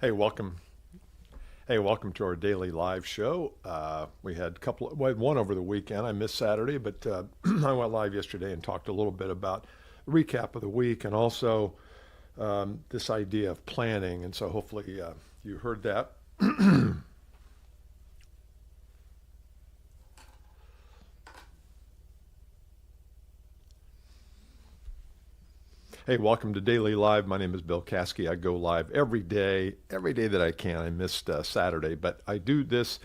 Hey, welcome. Hey, welcome to our daily live show. We had we had one over the weekend. I missed Saturday, but I went live yesterday and talked a little bit about the recap of the week and also this idea of planning. And so hopefully you heard that. Hey, welcome to Daily Live. My name is Bill Caskey. I go live every day that I can. I missed Saturday, but I do this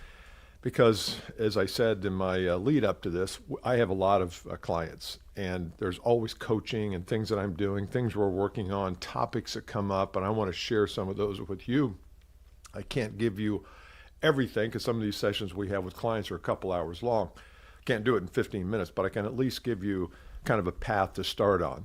because, as I said in my lead up to this, I have a lot of clients, and there's always coaching and things that I'm doing, things we're working on, topics that come up, and I want to share some of those with you. I can't give you everything because some of these sessions we have with clients are a couple hours long. Can't do it in 15 minutes, but I can at least give you kind of a path to start on.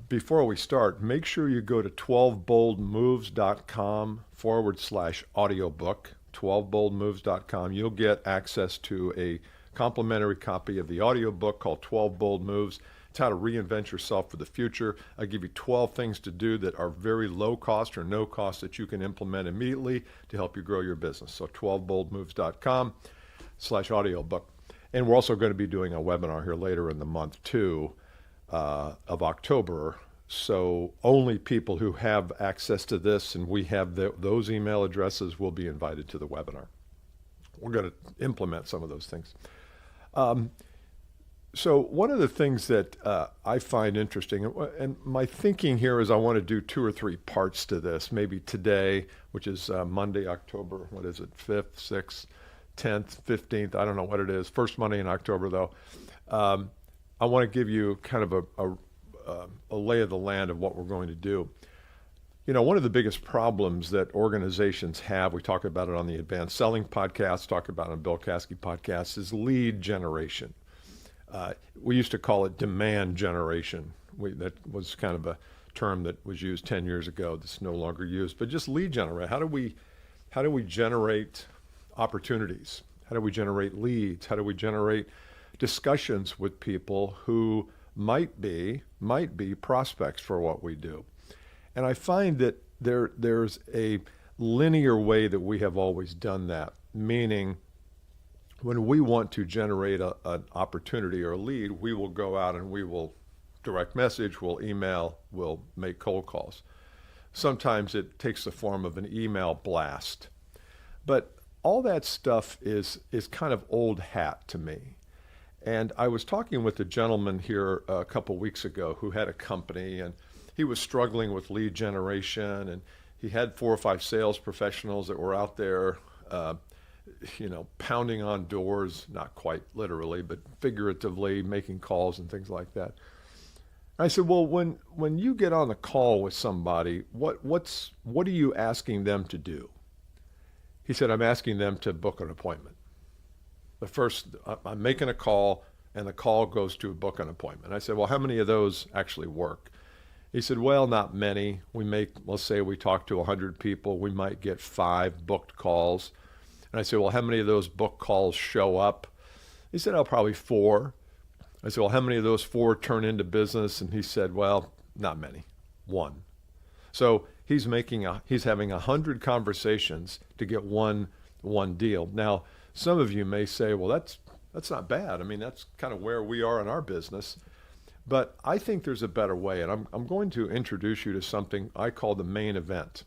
Before we start, make sure you go to 12boldmoves.com/audiobook, 12boldmoves.com. You'll get access to a complimentary copy of the audiobook called 12 Bold Moves. It's how to reinvent yourself for the future. I give you 12 things to do that are very low cost or no cost that you can implement immediately to help you grow your business. So 12boldmoves.com/audiobook. And we're also going to be doing a webinar here later in the month too. Of October. So only people who have access to this and we have those email addresses will be invited to the webinar. We're going to implement some of those things. So one of the things that I find interesting, and my thinking here is I want to do 2 or 3 parts to this, maybe today, which is Monday, October, 5th, 6th, 10th, 15th, I don't know what it is, first Monday in October though. I want to give you kind of a lay of the land of what we're going to do. You know, one of the biggest problems that organizations have, we talk about it on the Advanced Selling podcast, talk about it on Bill Caskey podcast, is lead generation. We used to call it demand generation. That was kind of a term that was used 10 years ago that's no longer used, but just lead generate. How do we generate opportunities? How do we generate leads? How do we generate discussions with people who might be prospects for what we do? And I find that there's a linear way that we have always done that, meaning when we want to generate an opportunity or a lead, we will go out and we will direct message, we'll email, we'll make cold calls. Sometimes it takes the form of an email blast. But all that stuff is kind of old hat to me. And I was talking with a gentleman here a couple weeks ago who had a company, and he was struggling with lead generation, and he had 4 or 5 sales professionals that were out there, pounding on doors, not quite literally, but figuratively making calls and things like that. I said, well, when you get on the call with somebody, what are you asking them to do? He said, I'm asking them to book an appointment. The first, I'm making a call, and the call goes to book an appointment. I said, well, how many of those actually work? He said, well, not many. Let's say we talk to 100 people, we might get 5 booked calls. And I said, well, how many of those booked calls show up? He said, oh, probably 4. I said, well, how many of those 4 turn into business? And he said, well, not many, 1. So he's having 100 conversations to get one deal. Now, some of you may say, well, that's not bad. I mean, that's kind of where we are in our business. But I think there's a better way, and I'm going to introduce you to something I call the main event.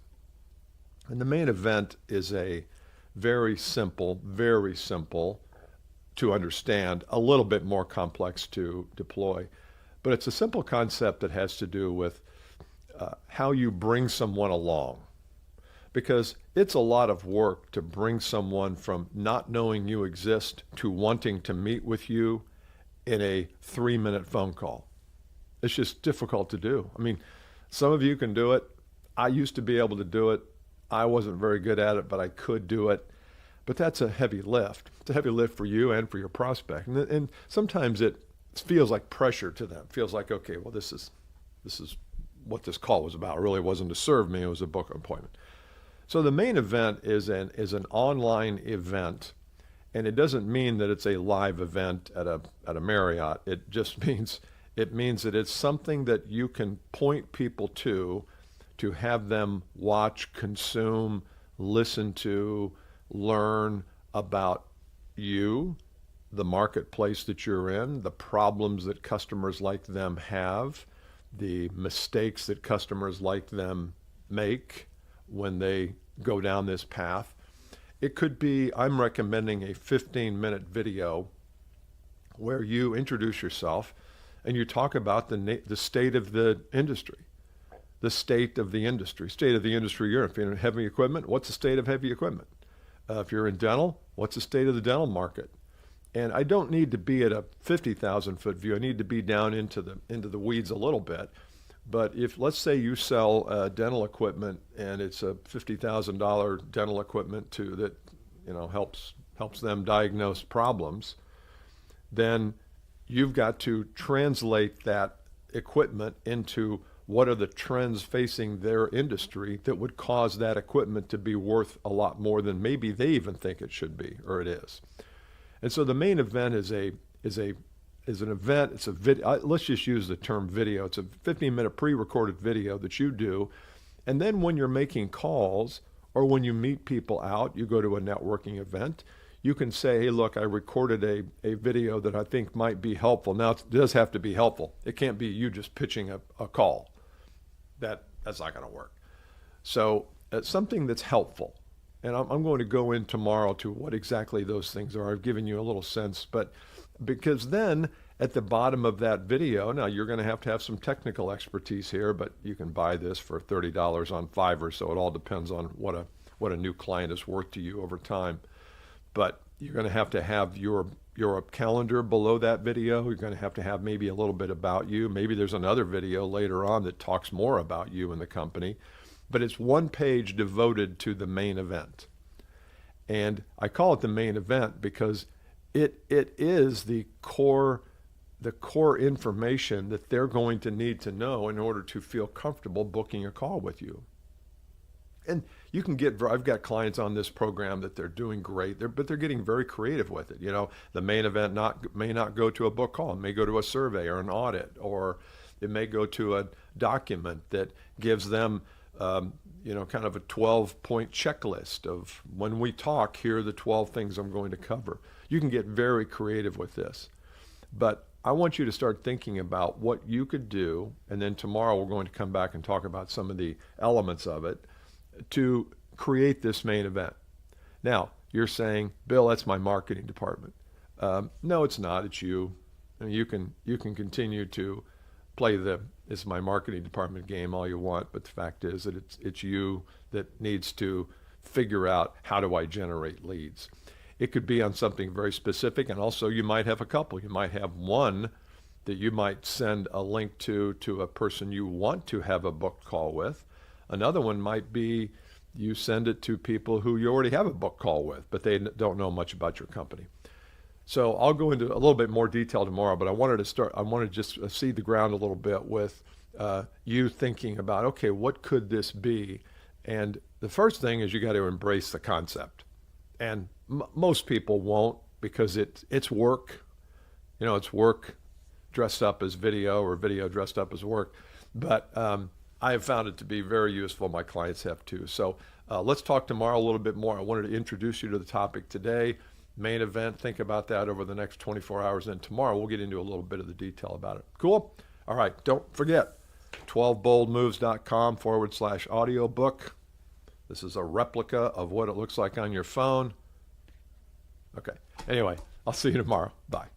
And the main event is a very simple to understand, a little bit more complex to deploy. But it's a simple concept that has to do with how you bring someone along. Because it's a lot of work to bring someone from not knowing you exist to wanting to meet with you in a 3-minute phone call. It's just difficult to do. I mean, some of you can do it. I used to be able to do it. I wasn't very good at it, but I could do it. But that's a heavy lift. It's a heavy lift for you and for your prospect. And sometimes it feels like pressure to them. It feels like, okay, well, this is what this call was about. It really wasn't to serve me. It was a book appointment. So the main event is an online event, and it doesn't mean that it's a live event at a Marriott. It just means that it's something that you can point people to to have them watch, consume, listen to, learn about you, the marketplace that you're in, the problems that customers like them have, the mistakes that customers like them make when they go down this path. It could be, I'm recommending a 15-minute video where you introduce yourself and you talk about the state of the industry. The state of the industry. State of the industry you're in. If you're in heavy equipment, what's the state of heavy equipment? If you're in dental, what's the state of the dental market? And I don't need to be at a 50,000 foot view. I need to be down into the weeds a little bit. But if, let's say you sell dental equipment and it's a $50,000 dental equipment that helps them diagnose problems, then you've got to translate that equipment into what are the trends facing their industry that would cause that equipment to be worth a lot more than maybe they even think it should be, or it is. And so the main event is an event. It's a video. Let's just use the term video. It's a 15-minute pre-recorded video that you do, and then when you're making calls or when you meet people out, you go to a networking event, you can say, hey, look, I recorded a video that I think might be helpful. Now, it does have to be helpful. It can't be you just pitching a call. That's not going to work. So it's something that's helpful. And I'm going to go in tomorrow to what exactly those things are. I've given you a little sense, but because then at the bottom of that video, now you're going to have some technical expertise here, but you can buy this for $30 on Fiverr, so it all depends on what a new client is worth to you over time. But you're going to have your calendar below that video. You're going to have maybe a little bit about you. Maybe there's another video later on that talks more about you and the company. But it's one page devoted to the main event. And I call it the main event because it is the core information that they're going to need to know in order to feel comfortable booking a call with you. And you can I've got clients on this program that they're doing great, but they're getting very creative with it. The main event may not go to a book call. It may go to a survey or an audit, or it may go to a document that gives them kind of a 12-point checklist of when we talk, here are the 12 things I'm going to cover. You can get very creative with this. But I want you to start thinking about what you could do, and then tomorrow we're going to come back and talk about some of the elements of it to create this main event. Now, you're saying, Bill, that's my marketing department. No, it's not. It's you. You can continue to play it's my marketing department game all you want, but the fact is that it's you that needs to figure out, how do I generate leads? It could be on something very specific, and also you might have a couple. You might have one that you might send a link to a person you want to have a booked call with. Another one might be you send it to people who you already have a book call with, but they don't know much about your company. So I'll go into a little bit more detail tomorrow, but I wanted to just seed the ground a little bit with you thinking about, okay, what could this be? And the first thing is you got to embrace the concept. And most people won't, because it's work. It's work dressed up as video, or video dressed up as work. But I have found it to be very useful. My clients have too. So let's talk tomorrow a little bit more. I wanted to introduce you to the topic today. Main event, think about that over the next 24 hours. And tomorrow we'll get into a little bit of the detail about it. Cool? All right, don't forget, 12boldmoves.com/audiobook. This is a replica of what it looks like on your phone. Okay, anyway, I'll see you tomorrow. Bye.